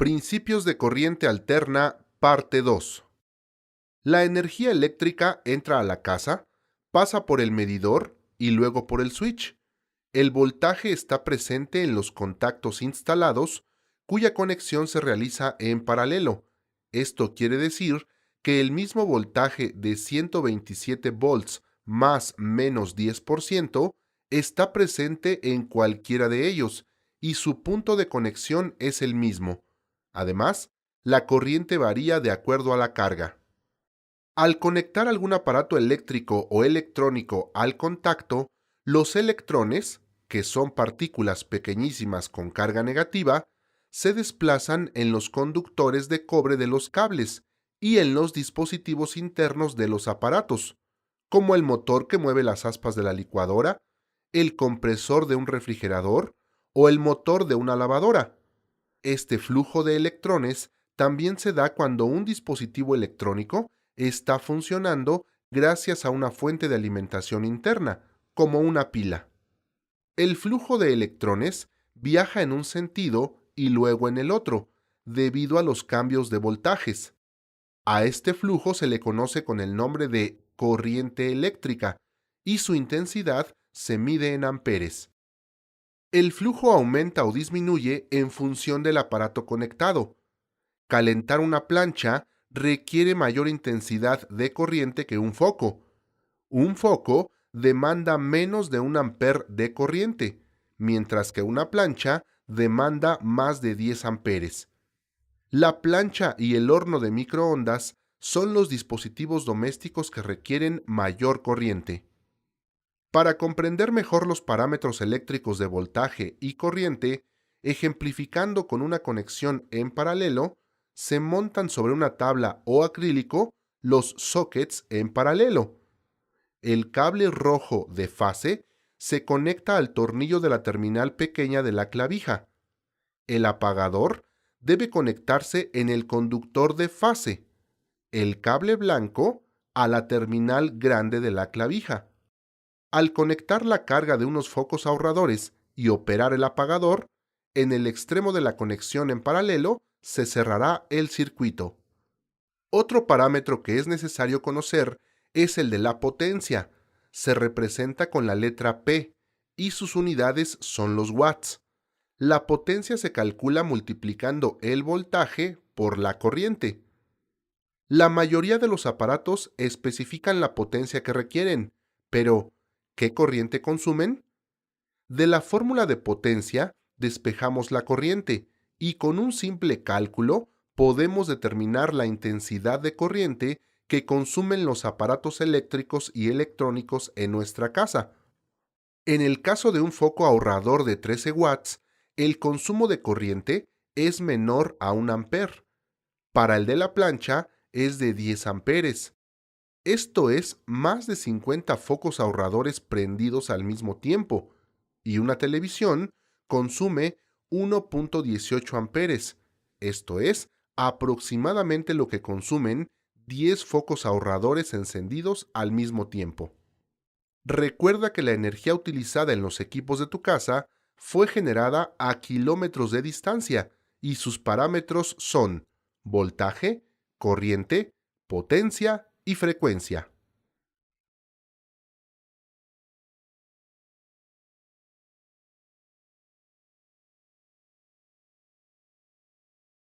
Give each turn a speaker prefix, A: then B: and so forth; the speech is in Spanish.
A: Principios de corriente alterna, parte 2. La energía eléctrica entra a la casa, pasa por el medidor y luego por el switch. El voltaje está presente en los contactos instalados, cuya conexión se realiza en paralelo. Esto quiere decir que el mismo voltaje de 127 volts más menos 10% está presente en cualquiera de ellos y su punto de conexión es el mismo. Además, la corriente varía de acuerdo a la carga. Al conectar algún aparato eléctrico o electrónico al contacto, los electrones, que son partículas pequeñísimas con carga negativa, se desplazan en los conductores de cobre de los cables y en los dispositivos internos de los aparatos, como el motor que mueve las aspas de la licuadora, el compresor de un refrigerador o el motor de una lavadora. Este flujo de electrones también se da cuando un dispositivo electrónico está funcionando gracias a una fuente de alimentación interna, como una pila. El flujo de electrones viaja en un sentido y luego en el otro, debido a los cambios de voltajes. A este flujo se le conoce con el nombre de corriente eléctrica y su intensidad se mide en amperes. El flujo aumenta o disminuye en función del aparato conectado. Calentar una plancha requiere mayor intensidad de corriente que un foco. Un foco demanda menos de 1 amper de corriente, mientras que una plancha demanda más de 10 amperes. La plancha y el horno de microondas son los dispositivos domésticos que requieren mayor corriente. Para comprender mejor los parámetros eléctricos de voltaje y corriente, ejemplificando con una conexión en paralelo, se montan sobre una tabla o acrílico los sockets en paralelo. El cable rojo de fase se conecta al tornillo de la terminal pequeña de la clavija. El apagador debe conectarse en el conductor de fase. El cable blanco a la terminal grande de la clavija. Al conectar la carga de unos focos ahorradores y operar el apagador, en el extremo de la conexión en paralelo se cerrará el circuito. Otro parámetro que es necesario conocer es el de la potencia. Se representa con la letra P y sus unidades son los watts. La potencia se calcula multiplicando el voltaje por la corriente. La mayoría de los aparatos especifican la potencia que requieren, pero ¿qué corriente consumen? De la fórmula de potencia despejamos la corriente y con un simple cálculo podemos determinar la intensidad de corriente que consumen los aparatos eléctricos y electrónicos en nuestra casa. En el caso de un foco ahorrador de 13 watts, el consumo de corriente es menor a 1 amper. Para el de la plancha es de 10 amperes. Esto es más de 50 focos ahorradores prendidos al mismo tiempo, y una televisión consume 1.18 amperes. Esto es aproximadamente lo que consumen 10 focos ahorradores encendidos al mismo tiempo. Recuerda que la energía utilizada en los equipos de tu casa fue generada a kilómetros de distancia y sus parámetros son voltaje, corriente, potencia y frecuencia.